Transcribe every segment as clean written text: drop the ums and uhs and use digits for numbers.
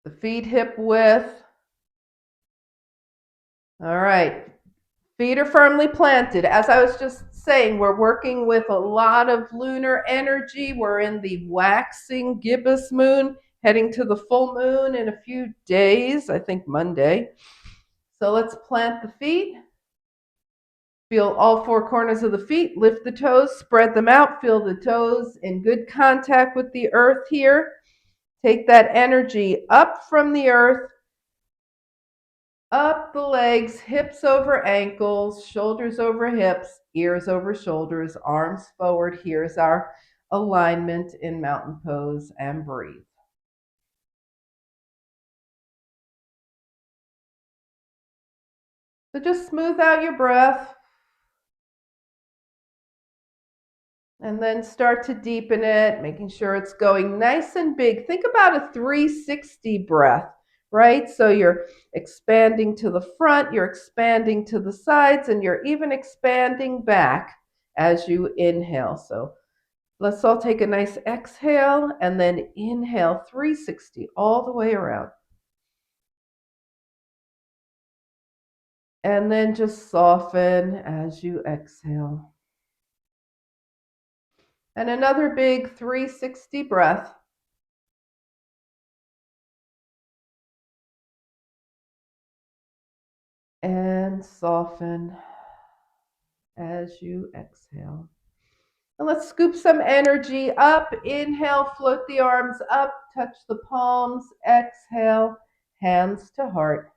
The feet hip width. All right. Feet are firmly planted. As I was just saying, we're working with a lot of lunar energy. We're in the waxing gibbous moon, heading to the full moon in a few days, I think Monday. So let's plant the feet. Feel all four corners of the feet. Lift the toes, spread them out. Feel the toes in good contact with the earth here. Take that energy up from the earth, up the legs, hips over ankles, shoulders over hips, ears over shoulders, arms forward. Here's our alignment in mountain pose, and breathe. So just smooth out your breath and then start to deepen it, making sure it's going nice and big. Think about a 360 breath, right? So you're expanding to the front, you're expanding to the sides, and you're even expanding back as you inhale. So let's all take a nice exhale and then inhale 360 all the way around. And then just soften as you exhale. And another big 360 breath. And soften as you exhale. And let's scoop some energy up. Inhale, float the arms up, touch the palms. Exhale, hands to heart.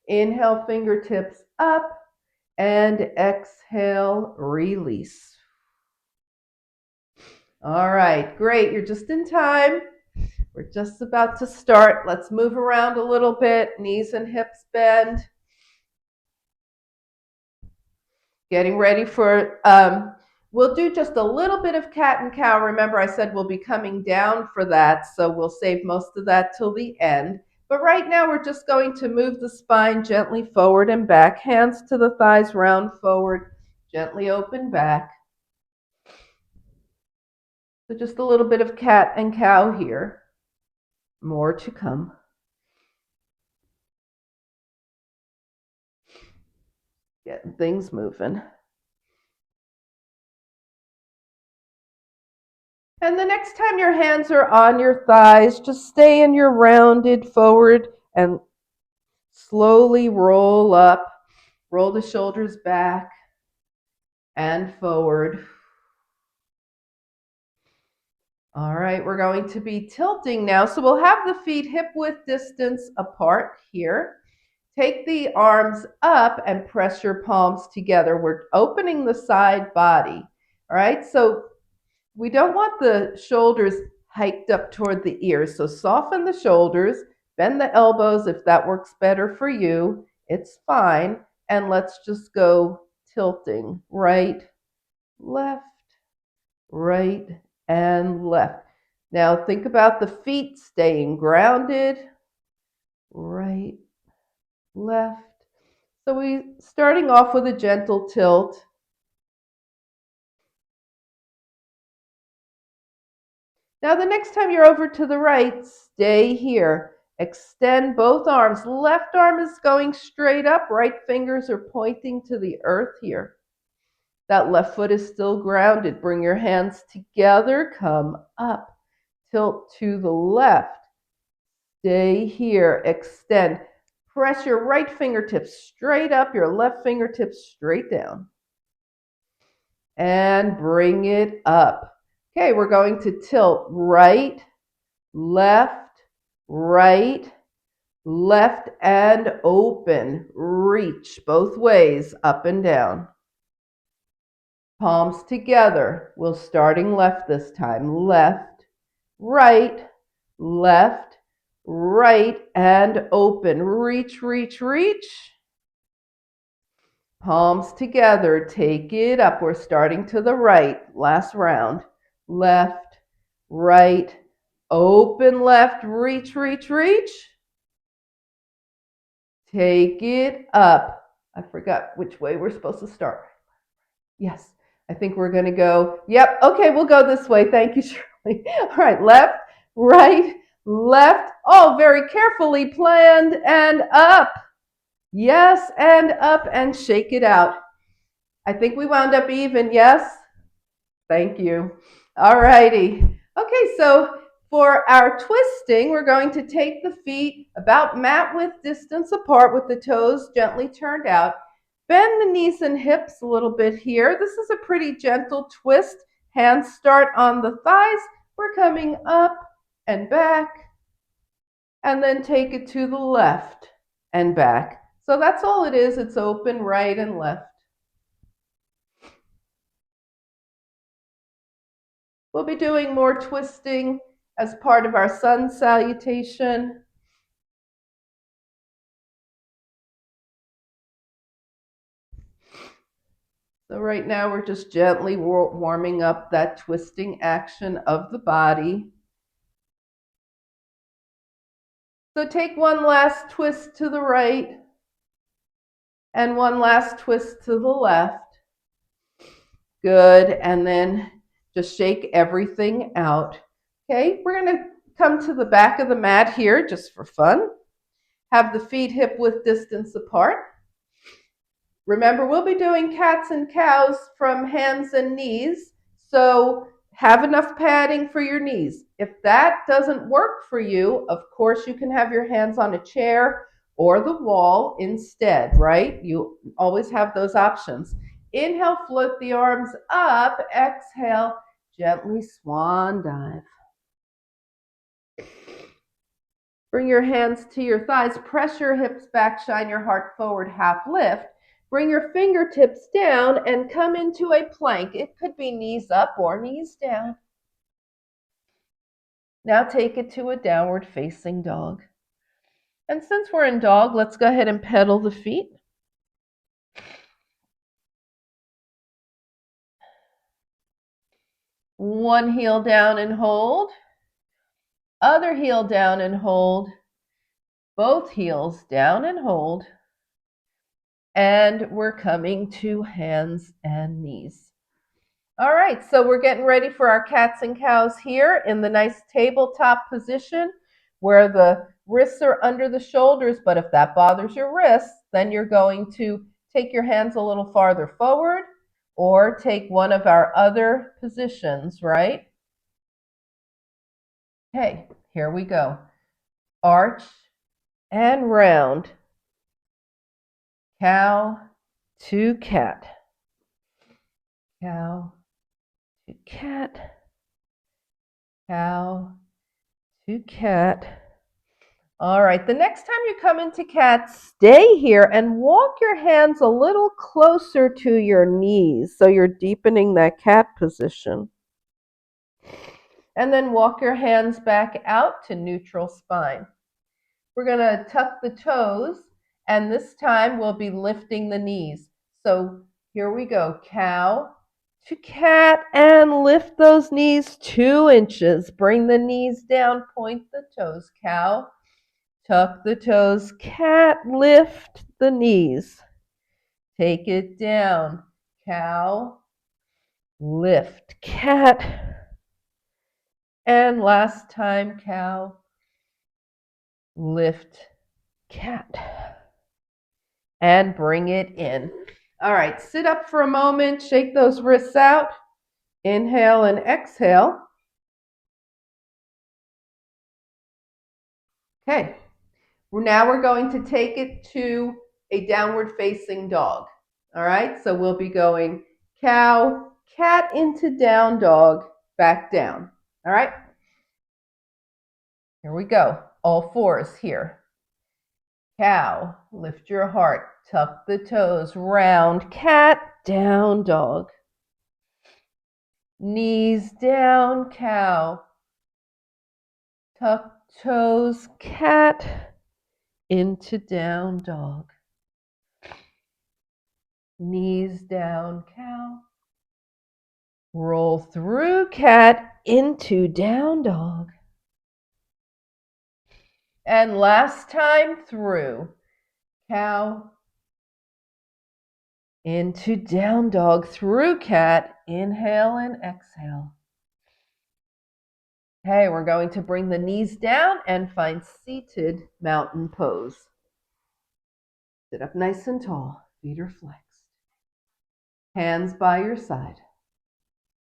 Inhale, fingertips up, and exhale, release. All right, great. You're just in time. We're just about to start. Let's move around a little bit. Knees and hips bend. Getting ready for, we'll do just a little bit of cat and cow. Remember, I said we'll be coming down for that, so we'll save most of that till the end. But right now, we're just going to move the spine gently forward and back. Hands to the thighs, round forward, gently open back. So just a little bit of cat and cow here. More to come. Getting things moving. And the next time your hands are on your thighs, just stay in your rounded forward and slowly roll up. Roll the shoulders back and forward. All right, we're going to be tilting now. So we'll have the feet hip width distance apart here. Take the arms up and press your palms together. We're opening the side body. All right, so we don't want the shoulders hiked up toward the ears. So soften the shoulders, bend the elbows if that works better for you. It's fine. And let's just go tilting right, left, right, and left. Now think about the feet staying grounded, right, left. So we starting off with a gentle tilt. Now the next time you're over to the right, stay here. Extend both arms. Left arm is going straight up. Right fingers are pointing to the earth here. That left foot is still grounded. Bring your hands together. Come up. Tilt to the left. Stay here. Extend. Press your right fingertips straight up, your left fingertips straight down. And bring it up. Okay, we're going to tilt right, left, right, left, and open. Reach both ways, up and down. Palms together. We'll starting left this time. Left, right, left, right, and open. Reach, reach, reach. Palms together. Take it up. We're starting to the right. Last round. Left, right, open left, reach, reach, reach. Take it up. I forgot which way we're supposed to start. Yes, I think we're going to go. Yep, okay, we'll go this way. Thank you, Shirley. All right, left, right, left. Oh, very carefully planned, and up. Yes, and up, and shake it out. I think we wound up even, yes? Thank you. All righty. Okay, so for our twisting, we're going to take the feet about mat width distance apart with the toes gently turned out. Bend the knees and hips a little bit here. This is a pretty gentle twist. Hands start on the thighs. We're coming up and back, and then take it to the left and back. So that's all it is. It's open right and left. We'll be doing more twisting as part of our sun salutation. So right now we're just gently warming up that twisting action of the body. So take one last twist to the right and one last twist to the left. Good, and then just shake everything out. Okay, we're going to come to the back of the mat here just for fun. Have the feet hip width distance apart. Remember, we'll be doing cats and cows from hands and knees, so have enough padding for your knees. If that doesn't work for you, of course, you can have your hands on a chair or the wall instead, right? You always have those options. Inhale, float the arms up. Exhale, gently swan dive. Bring your hands to your thighs. Press your hips back. Shine your heart forward. Half lift. Bring your fingertips down and come into a plank. It could be knees up or knees down. Now take it to a downward facing dog. And since we're in dog, let's go ahead and pedal the feet. One heel down and hold. Other heel down and hold. Both heels down and hold. And we're coming to hands and knees. All right, so we're getting ready for our cats and cows here in the nice tabletop position where the wrists are under the shoulders, but if that bothers your wrists, then you're going to take your hands a little farther forward or take one of our other positions, right? Okay, here we go. Arch and round. Cow to cat. Cow to cat. Cow to cat. All right, the next time you come into cat, stay here and walk your hands a little closer to your knees so you're deepening that cat position. And then walk your hands back out to neutral spine. We're going to tuck the toes, and this time we'll be lifting the knees. So here we go, cow to cat, and lift those knees 2 inches. Bring the knees down, point the toes, cow. Tuck the toes, cat, lift the knees. Take it down, cow, lift, cat. And last time, cow, lift, cat. And bring it in. All right, sit up for a moment, shake those wrists out. Inhale and exhale. Okay, now we're going to take it to a downward facing dog. All right, so we'll be going cow, cat into down dog, back down. All right, here we go. All fours here. Cow, lift your heart, tuck the toes, round, cat, down dog. Knees down, cow. Tuck toes, cat, into down dog. Knees down, cow. Roll through cat into down dog. And last time through, cow into down dog, through cat. Inhale and exhale. Okay, we're going to bring the knees down and find seated mountain pose. Sit up nice and tall, feet are flexed. Hands by your side.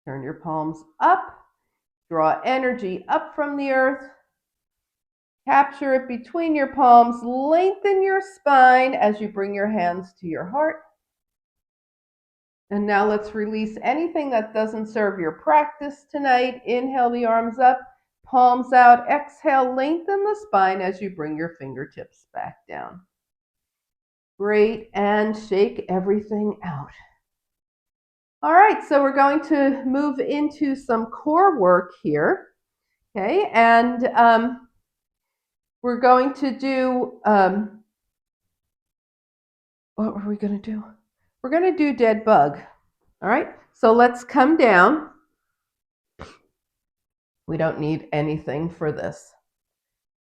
Turn your palms up, draw energy up from the earth. Capture it between your palms, lengthen your spine as you bring your hands to your heart. And now let's release anything that doesn't serve your practice tonight. Inhale the arms up, palms out. Exhale, lengthen the spine as you bring your fingertips back down. Great, and shake everything out. All right, so we're going to move into some core work here. Okay, and we're going to do, what were we going to do? We're going to do dead bug. All right, so let's come down. We don't need anything for this.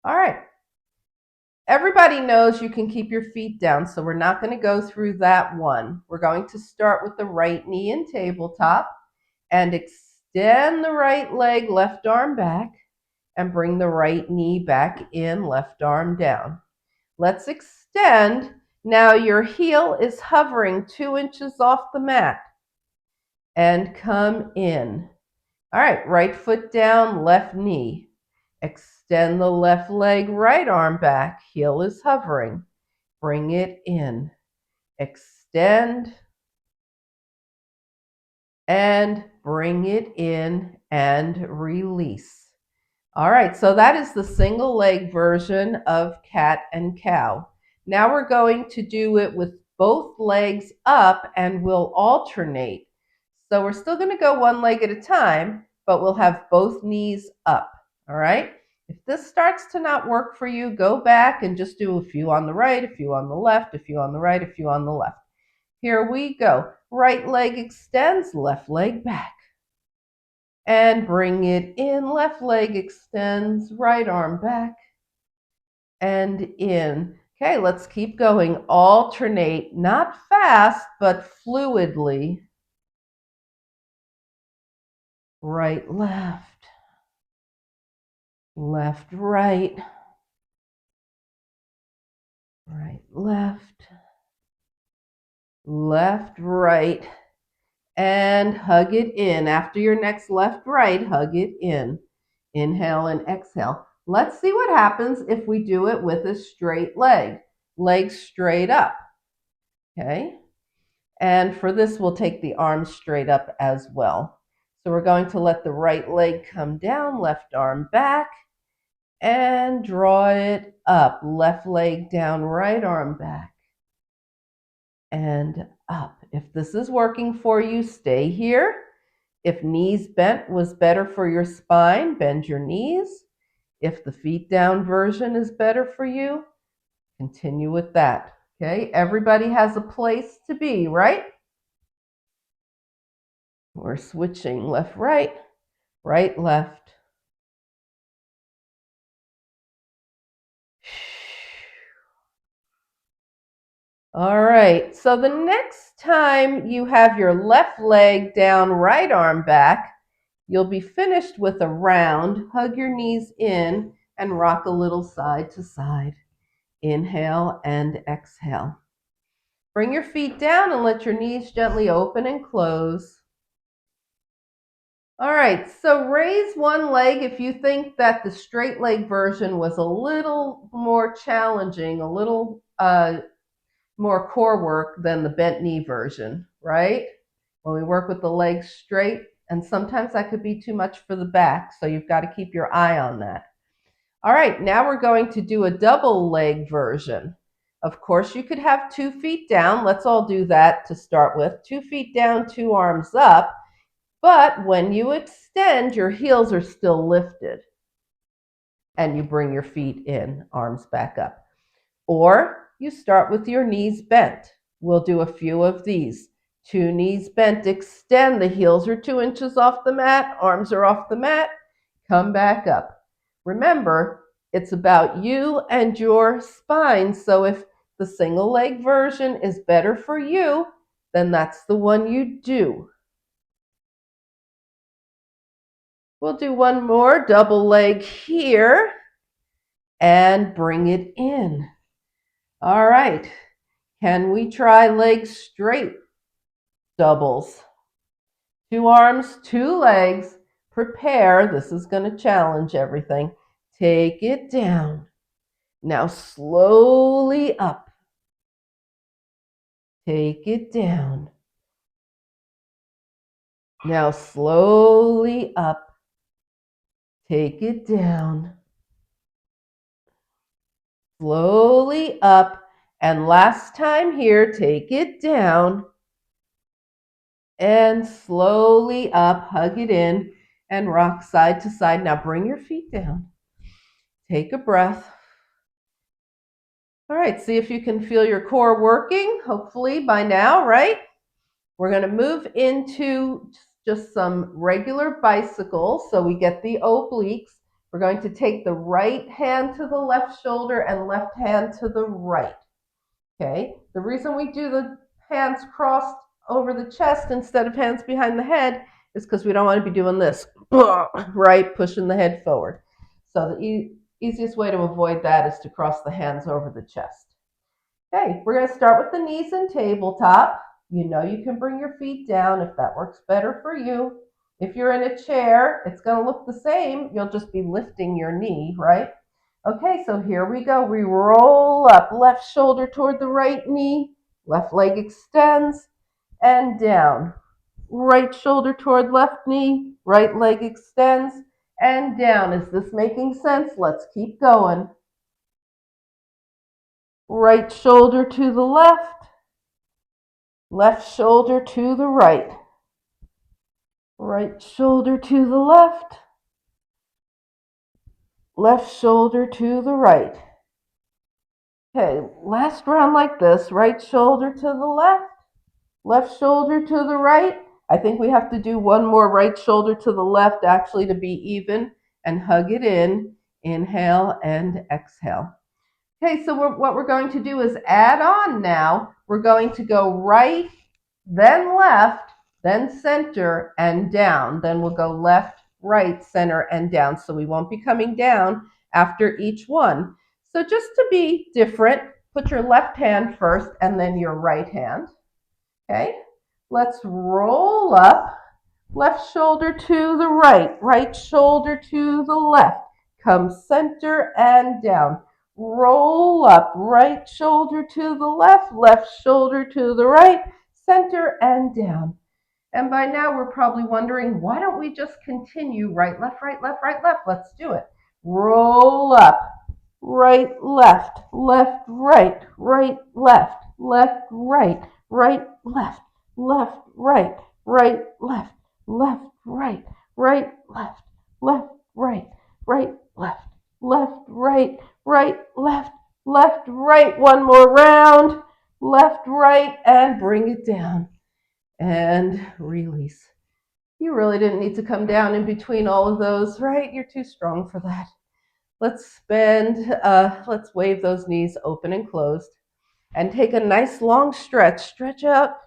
All right. Everybody knows you can keep your feet down, so we're not going to go through that one. We're going to start with the right knee in tabletop and extend the right leg, left arm back, and bring the right knee back in, left arm down. Let's extend. Now your heel is hovering 2 inches off the mat and come in. All right, right foot down, left knee. Extend the left leg, right arm back. Heel is hovering. Bring it in. Extend. And bring it in and release. All right, so that is the single leg version of cat and cow. Now we're going to do it with both legs up and we'll alternate. So we're still going to go one leg at a time, but we'll have both knees up. All right. If this starts to not work for you, go back and just do a few on the right, a few on the left, a few on the right, a few on the left. Here we go. Right leg extends, left leg back. And bring it in. Left leg extends, right arm back and in. Okay, let's keep going. Alternate, not fast, but fluidly. Right, left. Left, right. Right, left. Left, right. And hug it in. After your next left, right, hug it in. Inhale and exhale. Let's see what happens if we do it with a straight leg. Leg straight up. Okay. And for this, we'll take the arms straight up as well. So we're going to let the right leg come down, left arm back, and draw it up. Left leg down, right arm back, and up. If this is working for you, stay here. If knees bent was better for your spine, bend your knees. If the feet down version is better for you, continue with that. Okay, everybody has a place to be, right? We're switching left, right, right, left. All right, so the next time you have your left leg down, right arm back, you'll be finished with a round. Hug your knees in and rock a little side to side. Inhale and exhale. Bring your feet down and let your knees gently open and close. All right, so raise one leg if you think that the straight leg version was a little more challenging, a little more core work than the bent knee version, right? When we work with the legs straight, and sometimes that could be too much for the back, so you've got to keep your eye on that. All right, now we're going to do a double leg version. Of course, you could have 2 feet down. Let's all do that to start with. 2 feet down, 2 arms up. But when you extend, your heels are still lifted. And you bring your feet in, arms back up. Or you start with your knees bent. We'll do a few of these. 2 knees bent, extend. The heels are 2 inches off the mat, arms are off the mat. Come back up. Remember, it's about you and your spine. So if the single leg version is better for you, then that's the one you do. We'll do one more double leg here and bring it in. All right. Can we try legs straight doubles? 2 arms, 2 legs. Prepare. This is going to challenge everything. Take it down. Now slowly up. Take it down. Now slowly up. Take it down. Slowly up. And last time here, take it down. And slowly up, hug it in, and rock side to side. Now bring your feet down. Take a breath. All right, see if you can feel your core working, hopefully by now, right? We're going to move into just some regular bicycles so we get the obliques. We're going to take the right hand to the left shoulder and left hand to the right. Okay, the reason we do the hands crossed over the chest instead of hands behind the head is because we don't want to be doing this, right, pushing the head forward. So the easiest way to avoid that is to cross the hands over the chest. Okay, we're going to start with the knees and tabletop. You know you can bring your feet down if that works better for you. If you're in a chair, it's going to look the same. You'll just be lifting your knee, right? Okay, so here we go. We roll up, left shoulder toward the right knee, left leg extends, and down. Right shoulder toward left knee, right leg extends, and down. Is this making sense? Let's keep going. Right shoulder to the left, left shoulder to the right. Right shoulder to the left, left shoulder to the right. Okay, last round like this. Right shoulder to the left, left shoulder to the right. I think we have to do one more right shoulder to the left actually to be even, and hug it in. Inhale and exhale. Okay, so what we're going to do is add on now. We're going to go right, then left, then center, and down. Then we'll go left, right, center, and down. So we won't be coming down after each one. So just to be different, put your left hand first and then your right hand. Okay, let's roll up. Left shoulder to the right, right shoulder to the left. Come center and down. Roll up, right shoulder to the left, left shoulder to the right, center and down. And by now we're probably wondering, why don't we just continue right, left, right, left, right, left? Let's do it. Roll up, right, left, left, right, right, left, left, right, right, left, left, right, right, left, left, right, right, left, left, right, right, left, left, right, right, left, left, right. One more round, left, right, and bring it down and release. You really didn't need to come down in between all of those, right? You're too strong for that. Let's bend, let's wave those knees open and closed and take a nice long stretch. Stretch out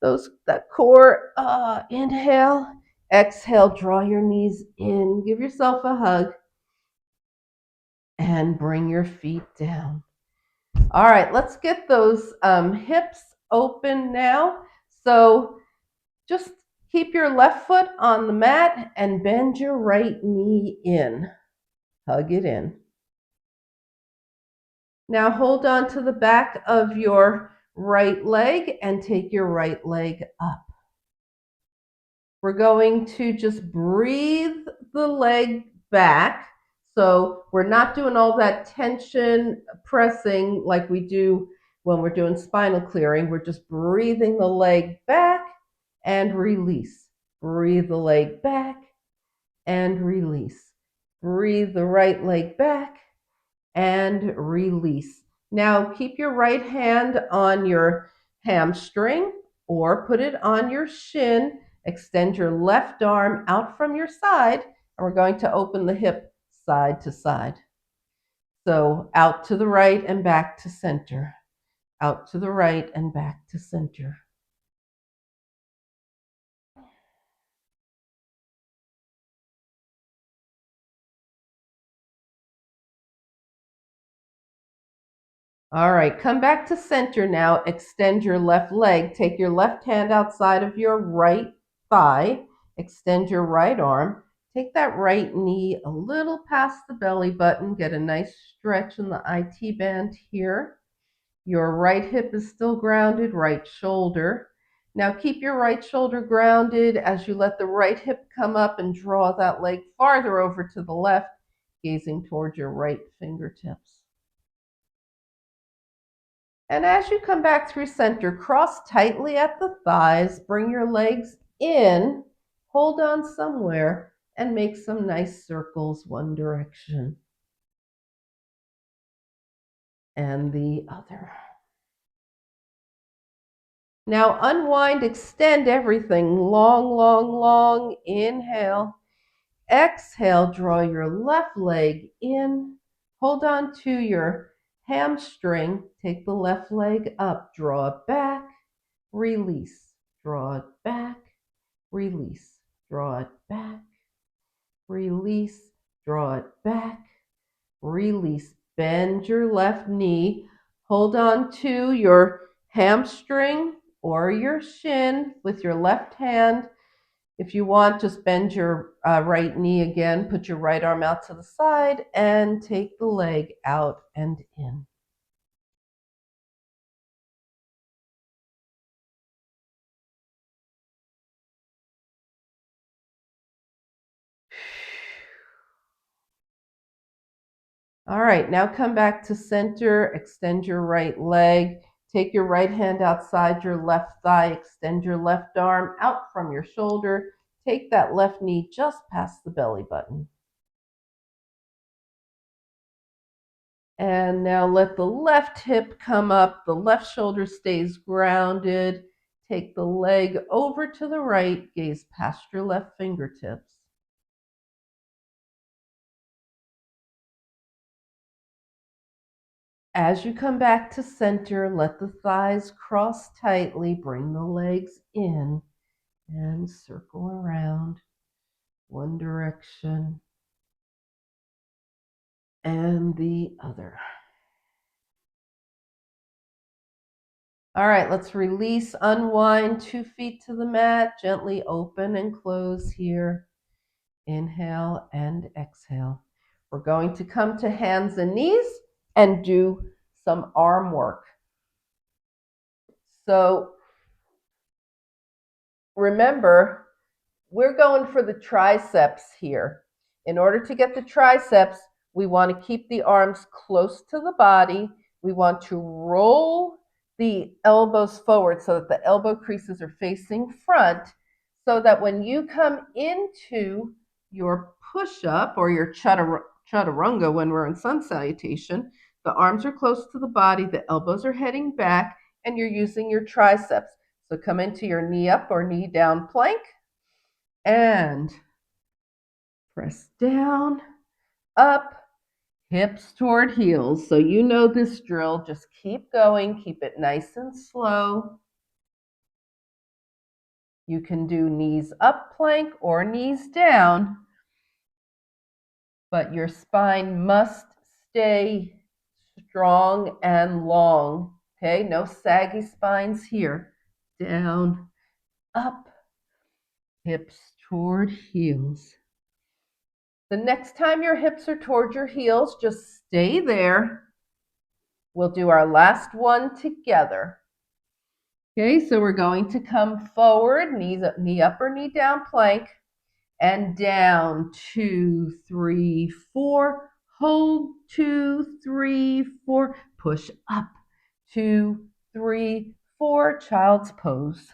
that core. Inhale, exhale, draw your knees in, give yourself a hug, and bring your feet down. All right, let's get those hips open now. So just keep your left foot on the mat and bend your right knee in. Hug it in. Now hold on to the back of your right leg and take your right leg up. We're going to just breathe the leg back. So we're not doing all that tension pressing like we do when we're doing spinal clearing. We're just breathing the leg back and release. Breathe the leg back and release. Breathe the right leg back and release. Now keep your right hand on your hamstring or put it on your shin. Extend your left arm out from your side, and we're going to open the hip side to side. So out to the right and back to center. Out to the right and back to center. All right, come back to center now. Extend your left leg. Take your left hand outside of your right thigh. Extend your right arm. Take that right knee a little past the belly button. Get a nice stretch in the IT band here. Your right hip is still grounded, right shoulder. Now keep your right shoulder grounded as you let the right hip come up and draw that leg farther over to the left, gazing towards your right fingertips. And as you come back through center, cross tightly at the thighs, bring your legs in, hold on somewhere, and make some nice circles one direction and the other. Now unwind, extend everything long, long, long. Inhale. Exhale, draw your left leg in. Hold on to your hamstring. Take the left leg up. Draw it back. Release. Draw it back. Release. Draw it back. Release. Draw it back. Release. Bend your left knee. Hold on to your hamstring or your shin with your left hand. If you want, just bend your right knee again. Put your right arm out to the side and take the leg out and in. All right, now come back to center. Extend your right leg. Take your right hand outside your left thigh. Extend your left arm out from your shoulder. Take that left knee just past the belly button. And now let the left hip come up. The left shoulder stays grounded. Take the leg over to the right. Gaze past your left fingertips. As you come back to center, let the thighs cross tightly. Bring the legs in and circle around one direction and the other. All right, let's release, unwind 2 feet to the mat, gently open and close here. Inhale and exhale. We're going to come to hands and knees and do some arm work. So remember, we're going for the triceps here. In order to get the triceps, we want to keep the arms close to the body. We want to roll the elbows forward so that the elbow creases are facing front, so that when you come into your push-up or your chaturanga when we're in sun salutation, the arms are close to the body, the elbows are heading back, and you're using your triceps. So come into your knee up or knee down plank and press down, up, hips toward heels. So you know this drill. Just keep going, keep it nice and slow. You can do knees up plank or knees down, but your spine must stay strong and long. Okay, no saggy spines here. Down, up, hips toward heels. The next time your hips are toward your heels, just stay there. We'll do our last one together. Okay, so we're going to come forward, knee up or knee down plank, and down, 2, 3, 4. Hold, 2, 3, 4. Push up, 2, 3, 4. Child's pose.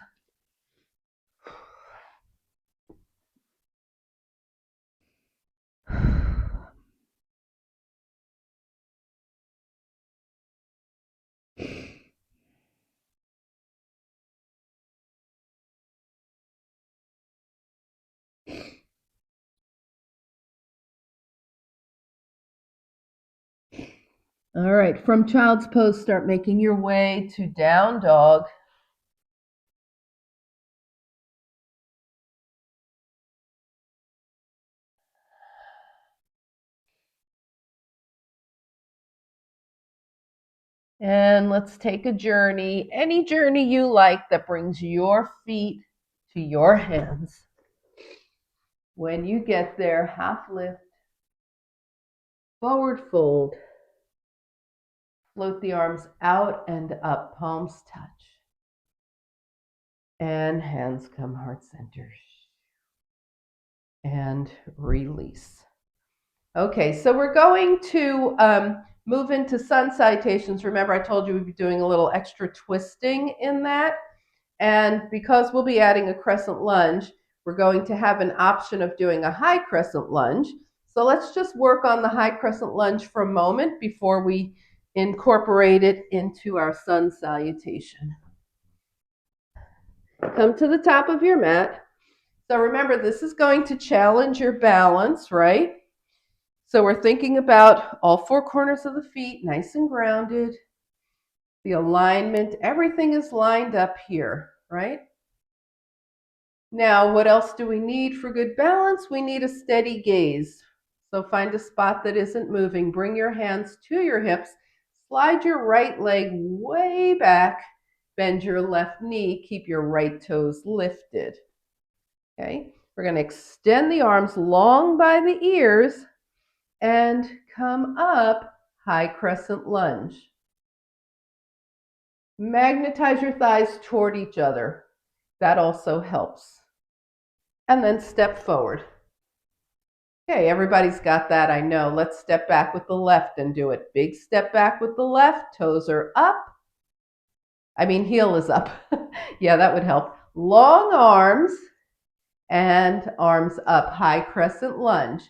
All right, from child's pose, start making your way to down dog. And let's take a journey, any journey you like that brings your feet to your hands. When you get there, half lift, forward fold, float the arms out and up, palms touch, and hands come heart center, and release. Okay, so we're going to move into sun salutations. Remember, I told you we'd be doing a little extra twisting in that. And because we'll be adding a crescent lunge, we're going to have an option of doing a high crescent lunge. So let's just work on the high crescent lunge for a moment before we incorporate it into our sun salutation. Come to the top of your mat. So remember, this is going to challenge your balance, right? So we're thinking about all four corners of the feet, nice and grounded. The alignment, everything is lined up here, right? Now, what else do we need for good balance? We need a steady gaze. So find a spot that isn't moving. Bring your hands to your hips. Slide your right leg way back. Bend your left knee. Keep your right toes lifted. Okay, we're going to extend the arms long by the ears and come up, high crescent lunge. Magnetize your thighs toward each other. That also helps. And then step forward. Okay, everybody's got that, I know. Let's step back with the left and do it. Big step back with the left. Toes are up. Heel is up. Yeah, that would help. Long arms and arms up. High crescent lunge.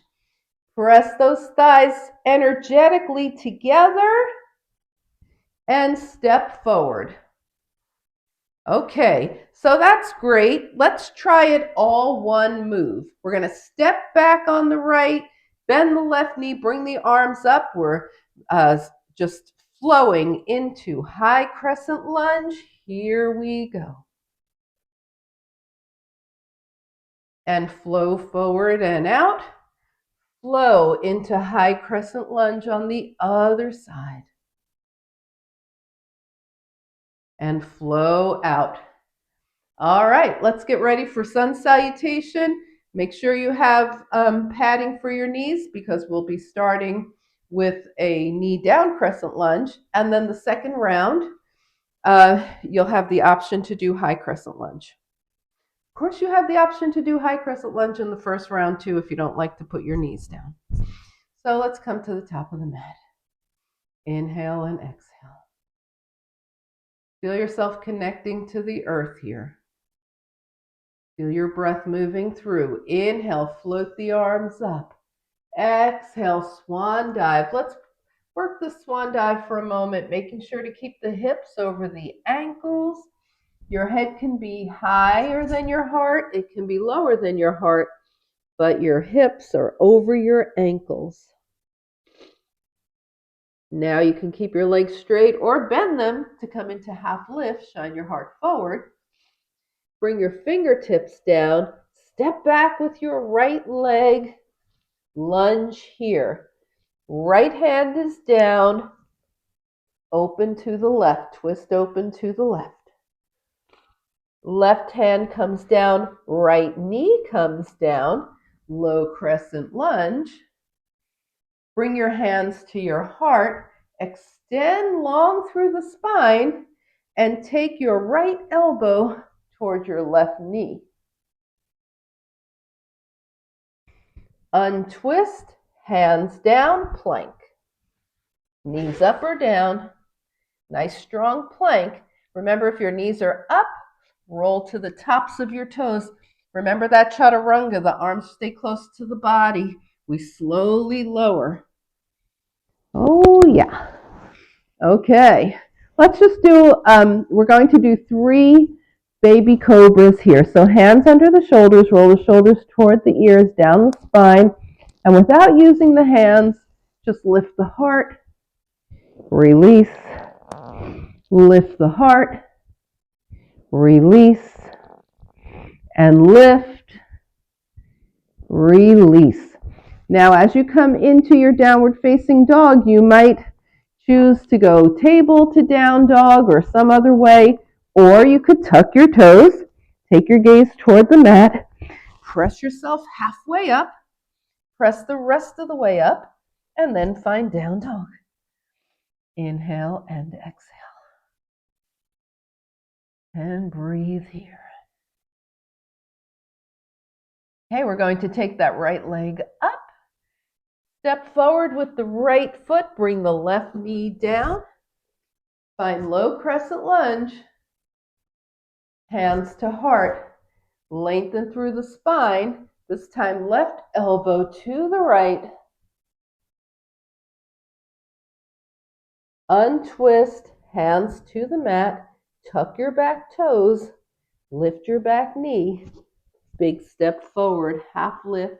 Press those thighs energetically together and step forward. Okay, so that's great. Let's try it all one move. We're going to step back on the right, bend the left knee, bring the arms up. We're just flowing into high crescent lunge. Here we go. And flow forward and out. Flow into high crescent lunge on the other side. And flow out. All right, let's get ready for sun salutation. Make sure you have padding for your knees because we'll be starting with a knee down crescent lunge. And then the second round, you'll have the option to do high crescent lunge. Of course, you have the option to do high crescent lunge in the first round too if you don't like to put your knees down. So let's come to the top of the mat. Inhale and exhale. Feel yourself connecting to the earth here. Feel your breath moving through. Inhale, float the arms up. Exhale, swan dive. Let's work the swan dive for a moment, making sure to keep the hips over the ankles. Your head can be higher than your heart. It can be lower than your heart, but your hips are over your ankles. Now you can keep your legs straight or bend them to come into half lift. Shine your heart forward. Bring your fingertips down. Step back with your right leg. Lunge here. Right hand is down. Open to the left. Twist open to the left. Left hand comes down. Right knee comes down. Low crescent lunge. Bring your hands to your heart. Extend long through the spine and take your right elbow toward your left knee. Untwist, hands down, plank. Knees up or down. Nice strong plank. Remember, if your knees are up, roll to the tops of your toes. Remember that chaturanga, the arms stay close to the body. We slowly lower. Oh, yeah. Okay. Let's just do, we're going to do 3 baby cobras here. So hands under the shoulders, roll the shoulders toward the ears, down the spine. And without using the hands, just lift the heart, release, lift the heart, release, and lift, release. Now, as you come into your downward facing dog, you might choose to go table to down dog or some other way, or you could tuck your toes, take your gaze toward the mat, press yourself halfway up, press the rest of the way up, and then find down dog. Inhale and exhale. And breathe here. Okay, we're going to take that right leg up. Step forward with the right foot. Bring the left knee down. Find low crescent lunge. Hands to heart. Lengthen through the spine. This time left elbow to the right. Untwist, hands to the mat. Tuck your back toes. Lift your back knee. Big step forward, half lift.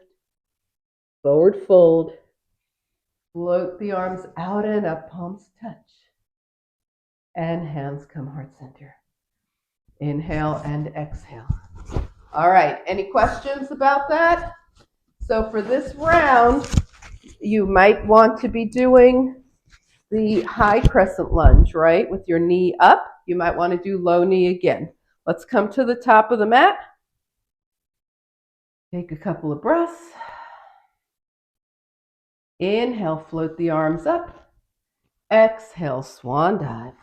Forward fold. Float the arms out and up, palms touch. And hands come heart center. Inhale and exhale. All right, any questions about that? So for this round, you might want to be doing the high crescent lunge, right? With your knee up. You might want to do low knee again. Let's come to the top of the mat. Take a couple of breaths. Inhale, float the arms up. Exhale, swan dive.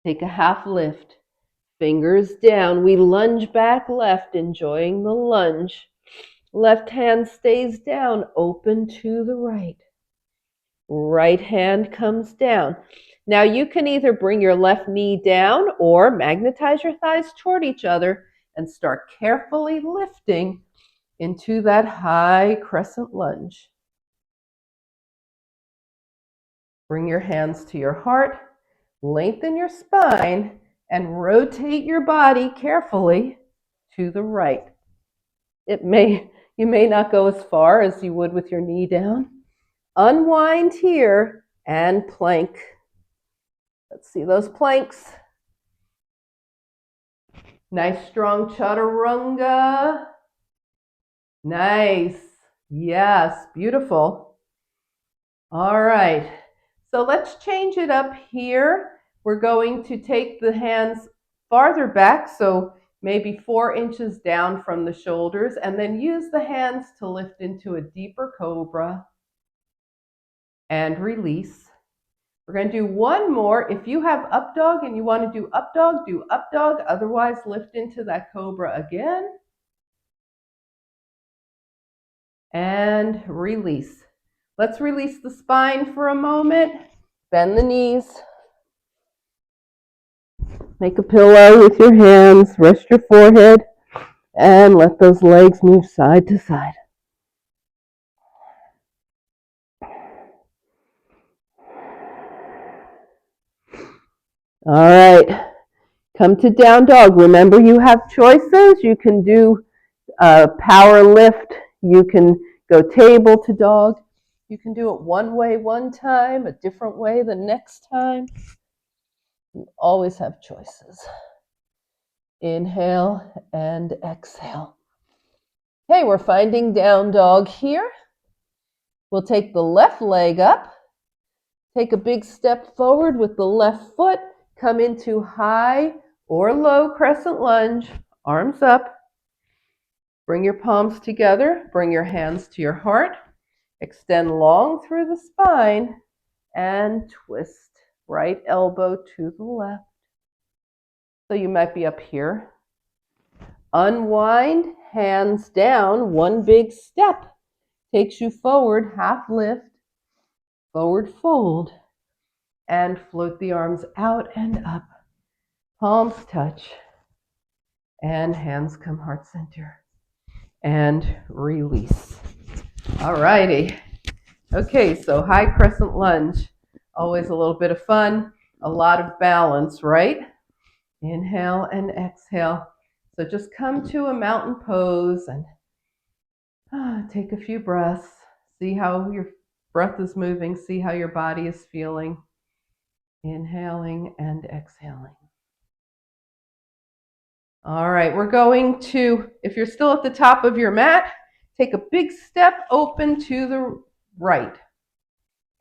Take a half lift. Fingers down. We lunge back left, enjoying the lunge. Left hand stays down, open to the right. Right hand comes down. Now you can either bring your left knee down or magnetize your thighs toward each other and start carefully lifting into that high crescent lunge. Bring your hands to your heart, lengthen your spine, and rotate your body carefully to the right. You may not go as far as you would with your knee down. Unwind here and plank. Let's see those planks. Nice strong chaturanga. Nice. Yes, beautiful. All right. So let's change it up here. We're going to take the hands farther back, so maybe 4 inches down from the shoulders, and then use the hands to lift into a deeper cobra and release. We're going to do one more. If you have up dog and you want to do up dog. Otherwise, lift into that cobra again. And release. Let's release the spine for a moment. Bend the knees. Make a pillow with your hands. Rest your forehead. And let those legs move side to side. All right. Come to down dog. Remember, you have choices. You can do power lift. You can go table to dog. You can do it one way one time, a different way the next time. You always have choices. Inhale and exhale. Okay, we're finding down dog here. We'll take the left leg up. Take a big step forward with the left foot. Come into high or low crescent lunge. Arms up. Bring your palms together. Bring your hands to your heart. Extend long through the spine and twist. Right elbow to the left. So you might be up here. Unwind, hands down, one big step. Takes you forward, half lift, forward fold, and float the arms out and up. Palms touch, and hands come heart center. And release. All righty. Okay, so high crescent lunge. Always a little bit of fun, a lot of balance, right? Inhale and exhale. So just come to a mountain pose and take a few breaths. See how your breath is moving. See how your body is feeling. Inhaling and exhaling. All right, we're going to, if you're still at the top of your mat, take a big step open to the right.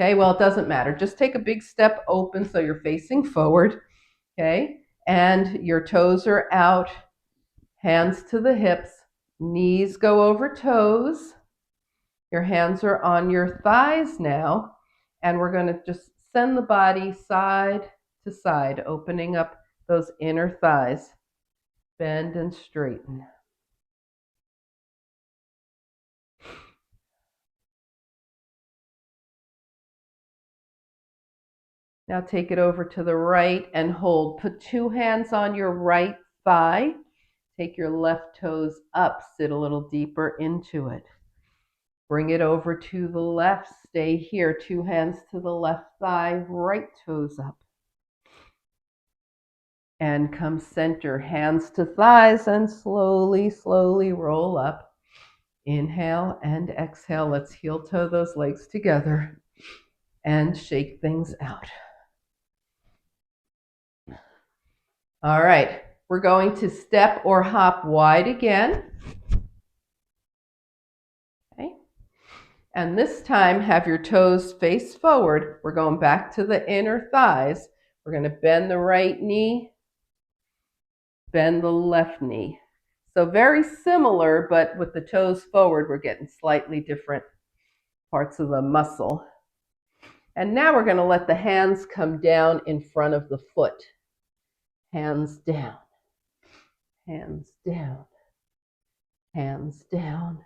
Okay, well, it doesn't matter. Just take a big step open so you're facing forward. Okay, and your toes are out, hands to the hips, knees go over toes. Your hands are on your thighs now, and we're going to just send the body side to side, opening up those inner thighs. Bend and straighten. Now take it over to the right and hold. Put two hands on your right thigh. Take your left toes up, sit a little deeper into it. Bring it over to the left, stay here. Two hands to the left thigh, right toes up. And come center, hands to thighs, and slowly, slowly roll up. Inhale and exhale. Let's heel toe those legs together and shake things out. All right, we're going to step or hop wide again. Okay. And this time, have your toes face forward. We're going back to the inner thighs. We're going to bend the right knee, bend the left knee. So very similar, but with the toes forward, we're getting slightly different parts of the muscle. And now we're going to let the hands come down in front of the foot. Hands down, hands down, hands down,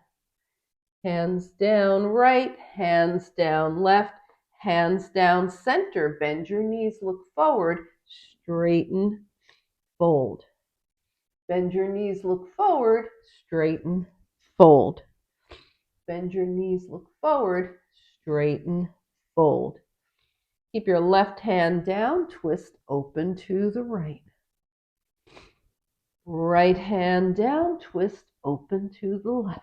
hands down right, hands down left, hands down center. Bend your knees, look forward, straighten, fold. Bend your knees, look forward, straighten, fold. Bend your knees, look forward, straighten, fold. Keep your left hand down, twist open to the right. Right hand down, twist open to the left.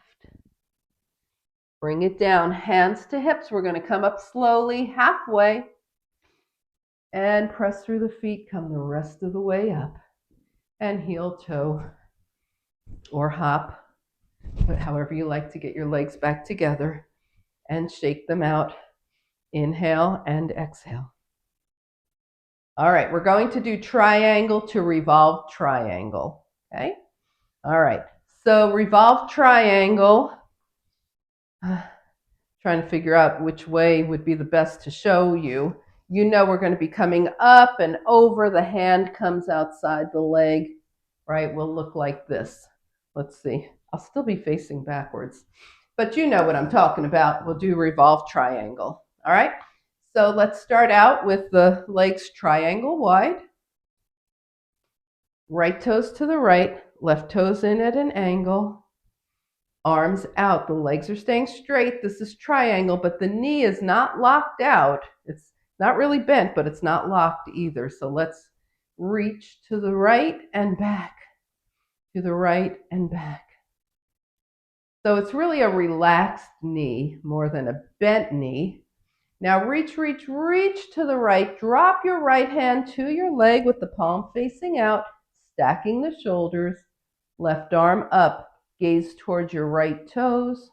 Bring it down, hands to hips. We're going to come up slowly, halfway, and press through the feet. Come the rest of the way up, and heel toe or hop, but however you like to get your legs back together, and shake them out. Inhale and exhale. All right, we're going to do triangle to revolve triangle. Okay? All right, so revolve triangle. Trying to figure out which way would be the best to show you. You know we're going to be coming up and over. The hand comes outside the leg, right? Will look like this. Let's see. I'll still be facing backwards, but you know what I'm talking about. We'll do revolve triangle. All right? So let's start out with the legs triangle wide. Right toes to the right, left toes in at an angle. Arms out, the legs are staying straight. This is triangle, but the knee is not locked out. It's not really bent, but it's not locked either. So let's reach to the right and back, to the right and back. So it's really a relaxed knee more than a bent knee. Now reach, reach, reach to the right. Drop your right hand to your leg with the palm facing out, stacking the shoulders. Left arm up. Gaze towards your right toes.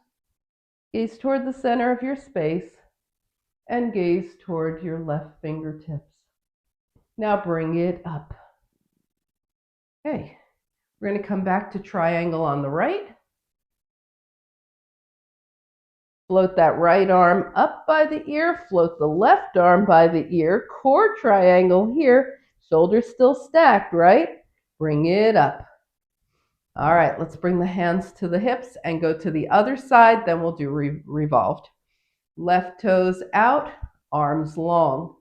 Gaze toward the center of your space. And gaze toward your left fingertips. Now bring it up. Okay. We're going to come back to triangle on the right. Float that right arm up by the ear. Float the left arm by the ear. Core triangle here. Shoulders still stacked, right? Bring it up. All right, let's bring the hands to the hips and go to the other side. Then we'll do revolved. Left toes out, arms long.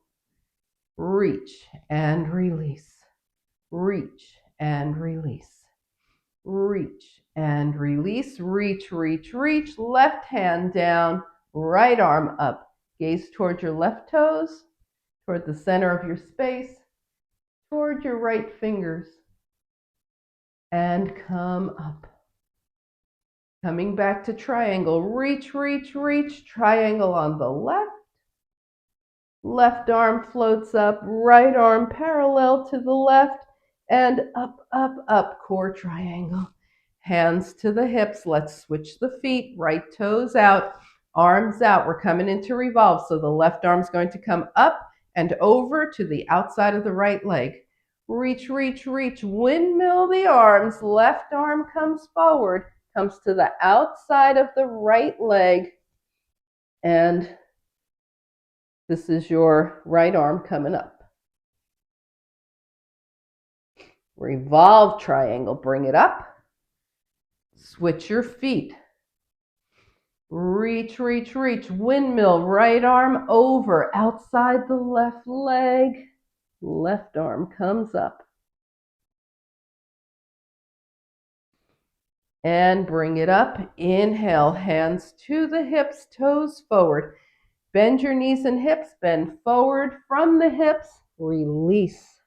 Reach and release. Reach and release. Reach and release. Reach, reach, reach. Left hand down, right arm up. Gaze toward your left toes, toward the center of your space, toward your right fingers. And come up. Coming back to triangle. Reach, reach, reach. Triangle on the left. Left arm floats up. Right arm parallel to the left. And up, up, up. Core triangle. Hands to the hips. Let's switch the feet. Right toes out. Arms out. We're coming into revolve. So the left arm's going to come up and over to the outside of the right leg. Reach, reach, reach. Windmill the arms. Left arm comes forward, comes to the outside of the right leg. And this is your right arm coming up. Revolve triangle. Bring it up. Switch your feet. Reach, reach, reach. Windmill, right arm over, outside the left leg. Left arm comes up. And bring it up. Inhale, hands to the hips, toes forward. Bend your knees and hips, bend forward from the hips. Release.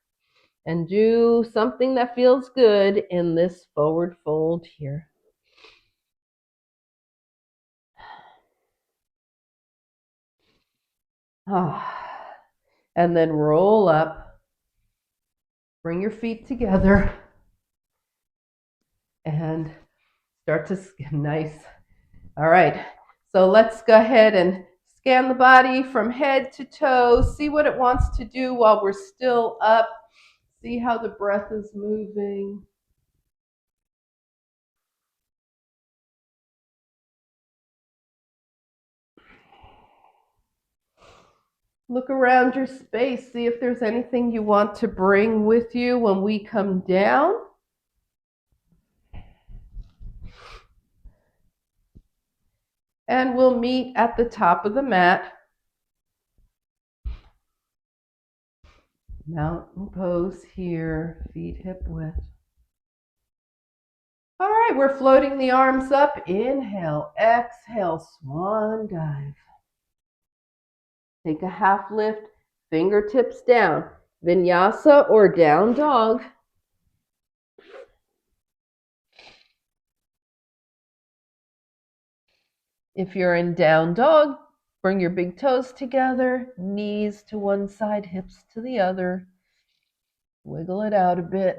And do something that feels good in this forward fold here. And then roll up. Bring your feet together. And start to skin. Nice. All right. So let's go ahead and scan the body from head to toe. See what it wants to do while we're still up. See how the breath is moving. Look around your space. See if there's anything you want to bring with you when we come down. And we'll meet at the top of the mat. Mountain pose here, feet hip width. All right, we're floating the arms up. Inhale, exhale, swan dive. Take a half lift, fingertips down. Vinyasa or down dog. If you're in down dog, bring your big toes together, knees to one side, hips to the other. Wiggle it out a bit.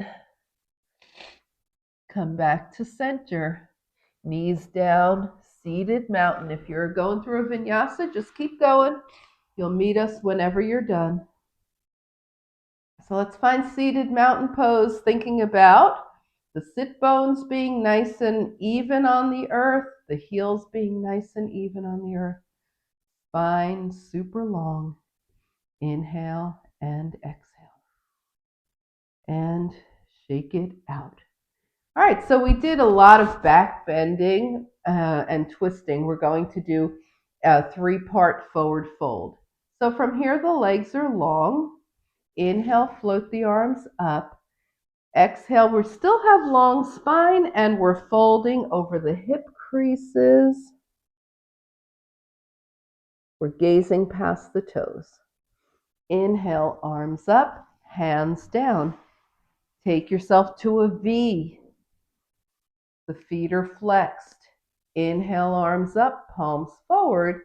Come back to center. Knees down, seated mountain. If you're going through a vinyasa, just keep going. You'll meet us whenever you're done. So let's find seated mountain pose, thinking about the sit bones being nice and even on the earth, the heels being nice and even on the earth. Spine super long. Inhale and exhale. And shake it out. All right, so we did a lot of back bending and twisting. We're going to do a 3-part forward fold. So from here, the legs are long. Inhale, float the arms up. Exhale, we still have long spine and we're folding over the hip creases. We're gazing past the toes. Inhale, arms up, hands down. Take yourself to a V. The feet are flexed. Inhale, arms up, palms forward.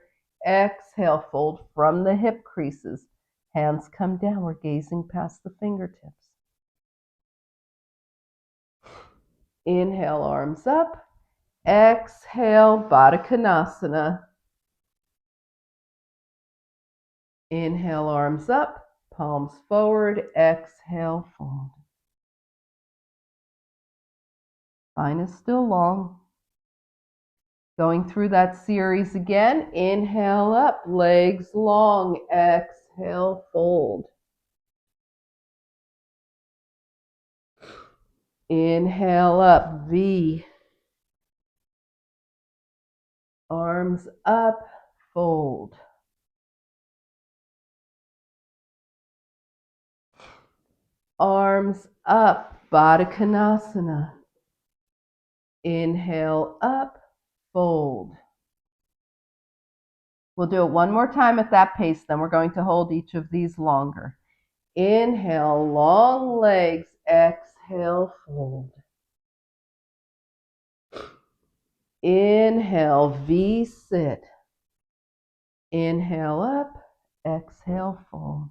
Exhale, fold from the hip creases. Hands come down. We're gazing past the fingertips. Inhale, arms up. Exhale, Baddha Konasana. Inhale, arms up, palms forward. Exhale, fold. Spine is still long. Going through that series again. Inhale up, legs long. Exhale, fold. Inhale up, V. Arms up, fold. Arms up, Baddha Konasana. Inhale up, fold. We'll do it one more time at that pace, then we're going to hold each of these longer. Inhale, long legs. Exhale, fold. Inhale, V sit. Inhale up, exhale, fold.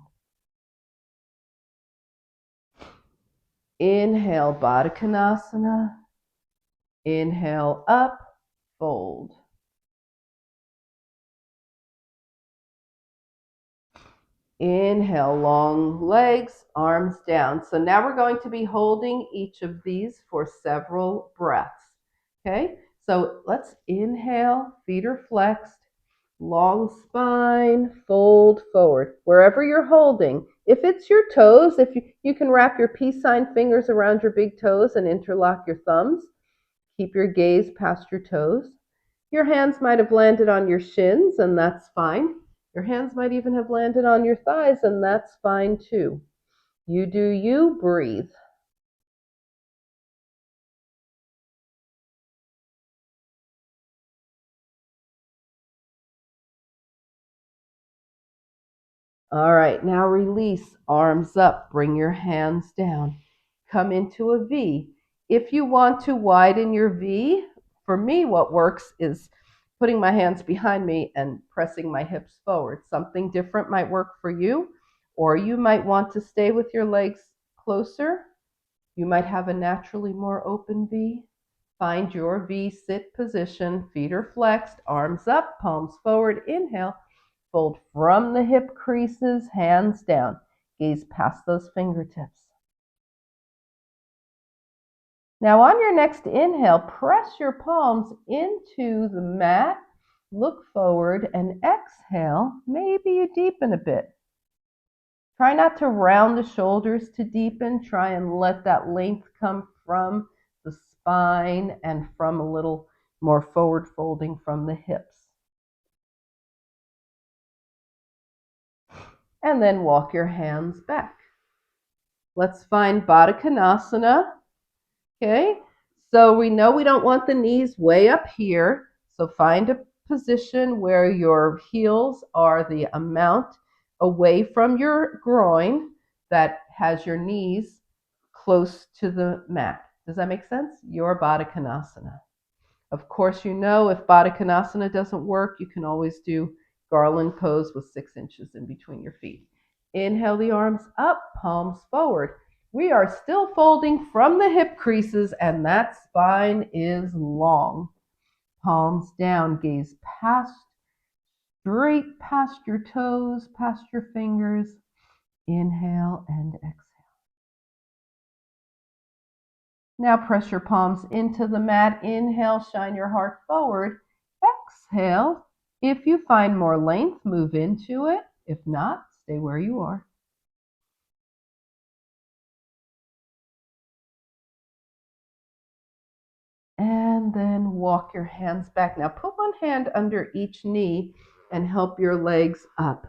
Inhale, Baddha Konasana. Inhale up, fold. Inhale, long legs, arms down. So now we're going to be holding each of these for several breaths. Okay, so let's inhale, feet are flexed, long spine, fold forward. Wherever you're holding, if it's your toes, if you can wrap your peace sign fingers around your big toes and interlock your thumbs. Keep your gaze past your toes. Your hands might have landed on your shins, and that's fine. Your hands might even have landed on your thighs, and that's fine too. You do you, breathe. All right, now release, arms up, bring your hands down. Come into a V. If you want to widen your V, for me, what works is putting my hands behind me and pressing my hips forward. Something different might work for you, or you might want to stay with your legs closer. You might have a naturally more open V. Find your V sit position. Feet are flexed, arms up, palms forward. Inhale. Fold from the hip creases, hands down. Gaze past those fingertips. Now on your next inhale, press your palms into the mat. Look forward and exhale. Maybe you deepen a bit. Try not to round the shoulders to deepen. Try and let that length come from the spine and from a little more forward folding from the hips. And then walk your hands back. Let's find Baddha Konasana. Okay, so we know we don't want the knees way up here. So find a position where your heels are the amount away from your groin that has your knees close to the mat. Does that make sense? Your Baddha Konasana. Of course, you know if Baddha Konasana doesn't work, you can always do garland pose with 6 inches in between your feet. Inhale the arms up, palms forward. We are still folding from the hip creases, and that spine is long. Palms down, gaze straight past your toes, past your fingers. Inhale and exhale. Now press your palms into the mat. Inhale, shine your heart forward. Exhale. If you find more length, move into it. If not, stay where you are. And then walk your hands back. Now put one hand under each knee and help your legs up.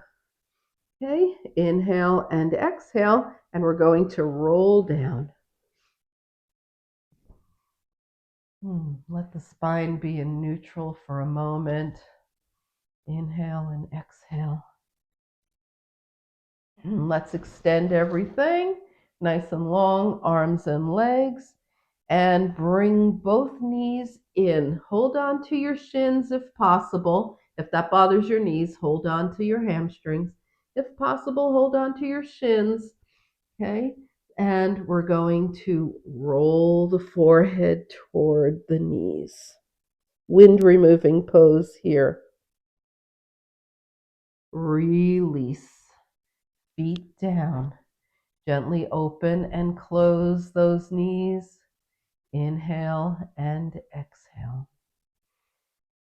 Okay, inhale and exhale, and we're going to roll down. Let the spine be in neutral for a moment. Inhale and exhale. Let's extend everything nice and long, arms and legs, and bring both knees in. Hold on to your shins if possible. If that bothers your knees, hold on to your hamstrings. If possible, hold on to your shins. Okay, and we're going to roll the forehead toward the knees. Wind removing pose here. Release. Feet down. Gently open and close those knees. Inhale and exhale.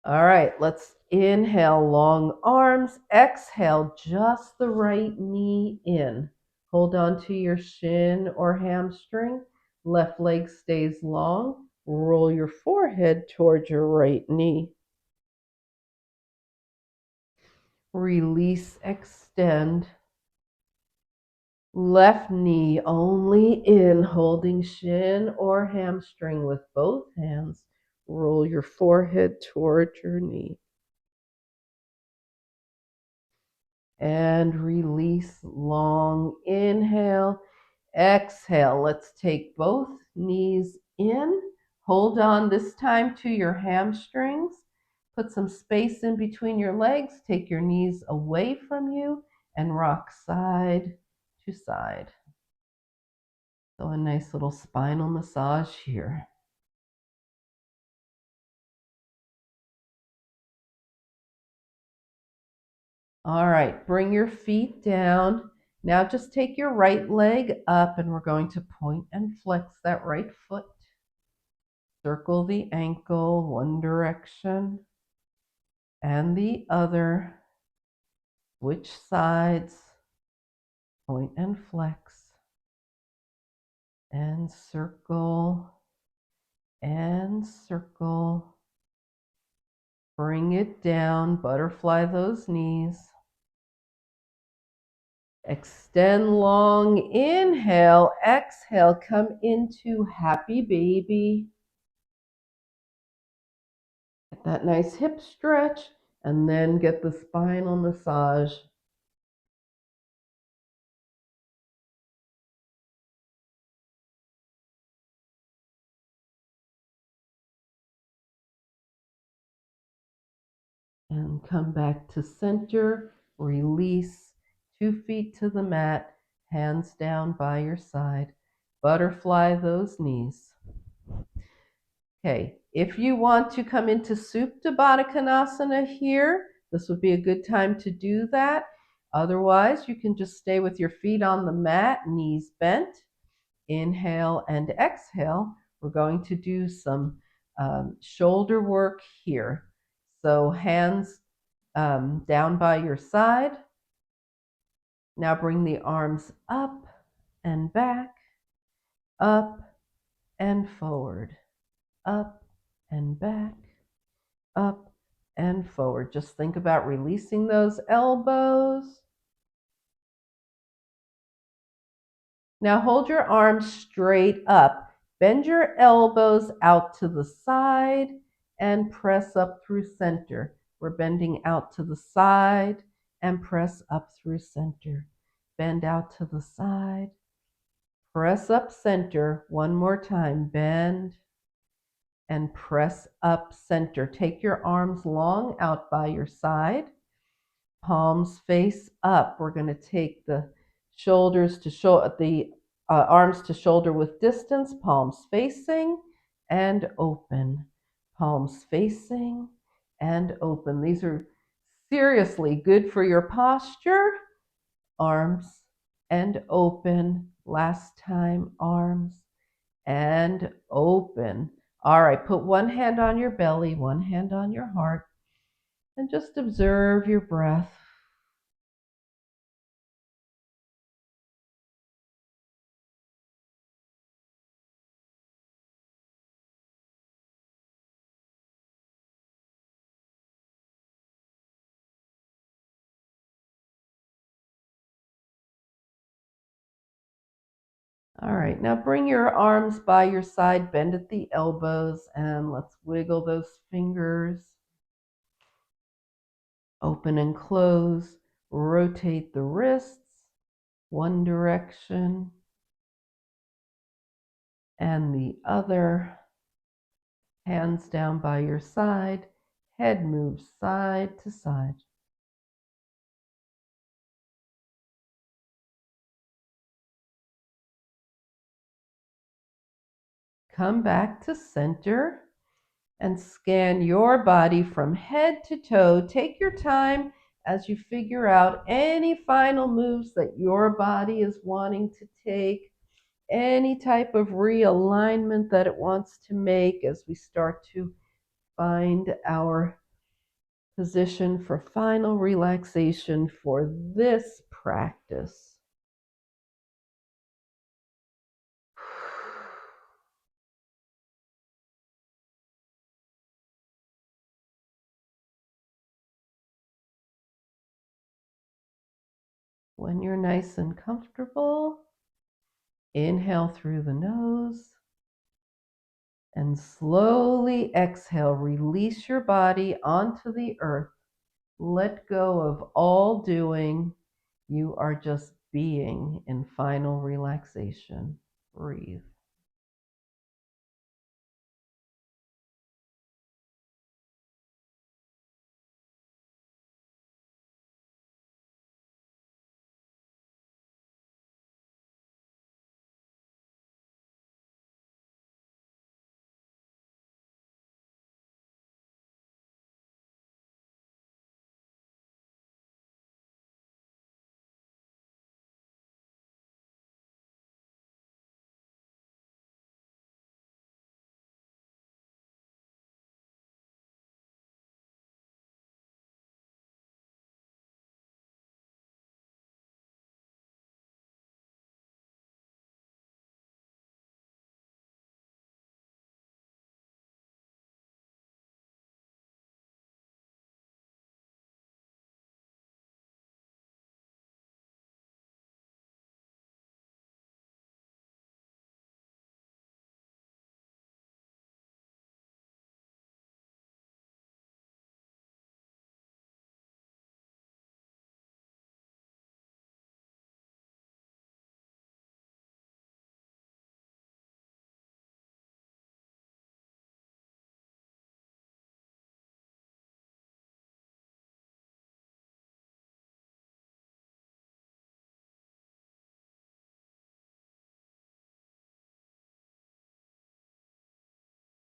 All right, let's inhale, long arms. Exhale, just the right knee in. Hold on to your shin or hamstring. Left leg stays long. Roll your forehead towards your right knee. Release, extend. Left knee only in, holding shin or hamstring with both hands. Roll your forehead toward your knee. And release, long inhale. Exhale, let's take both knees in. Hold on this time to your hamstrings. Put some space in between your legs. Take your knees away from you and rock side to side. So a nice little spinal massage here. All right, bring your feet down. Now just take your right leg up and we're going to point and flex that right foot. Circle the ankle one direction and the other. Switch sides. Point and flex. And circle. And circle. Bring it down. Butterfly those knees. Extend long, inhale, exhale, come into happy baby. Get that nice hip stretch and then get the spinal massage. And come back to center, release, 2 feet to the mat, hands down by your side. Butterfly those knees. Okay, if you want to come into Supta Baddha Konasana here, this would be a good time to do that. Otherwise, you can just stay with your feet on the mat, knees bent. Inhale and exhale. We're going to do some shoulder work here. So hands down by your side. Now bring the arms up and back, up and forward, up and back, up and forward. Just think about releasing those elbows. Now hold your arms straight up. Bend your elbows out to the side and press up through center. We're bending out to the side and press up through center. Bend out to the side. Press up center. One more time. Bend and press up center. Take your arms long out by your side. Palms face up. We're going to take the shoulders to the arms to shoulder width distance, palms facing and open. Palms facing and open. These are seriously good for your posture. Arms and open. Last time, arms and open. All right, put one hand on your belly, one hand on your heart, and just observe your breath. All right, now bring your arms by your side, bend at the elbows, and let's wiggle those fingers. Open and close. Rotate the wrists one direction and the other. Hands down by your side. Head moves side to side. Come back to center and scan your body from head to toe. Take your time as you figure out any final moves that your body is wanting to take, any type of realignment that it wants to make as we start to find our position for final relaxation for this practice. When you're nice and comfortable, inhale through the nose and slowly exhale. Release your body onto the earth. Let go of all doing. You are just being in final relaxation. Breathe.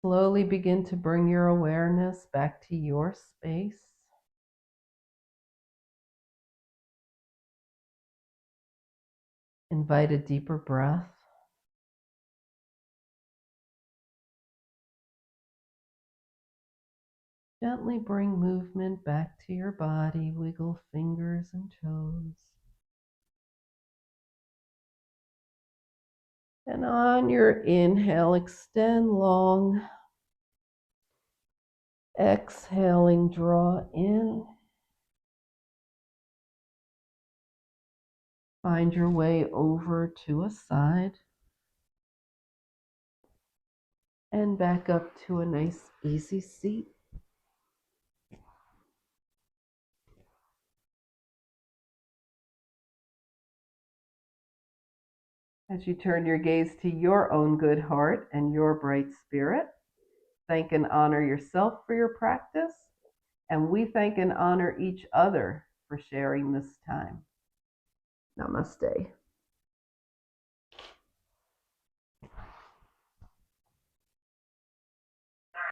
slowly begin to bring your awareness back to your space. Invite a deeper breath. Gently bring movement back to your body. Wiggle fingers and toes. And on your inhale, extend long. Exhaling, draw in. Find your way over to a side. And back up to a nice easy seat. As you turn your gaze to your own good heart and your bright spirit, thank and honor yourself for your practice, and we thank and honor each other for sharing this time. Namaste.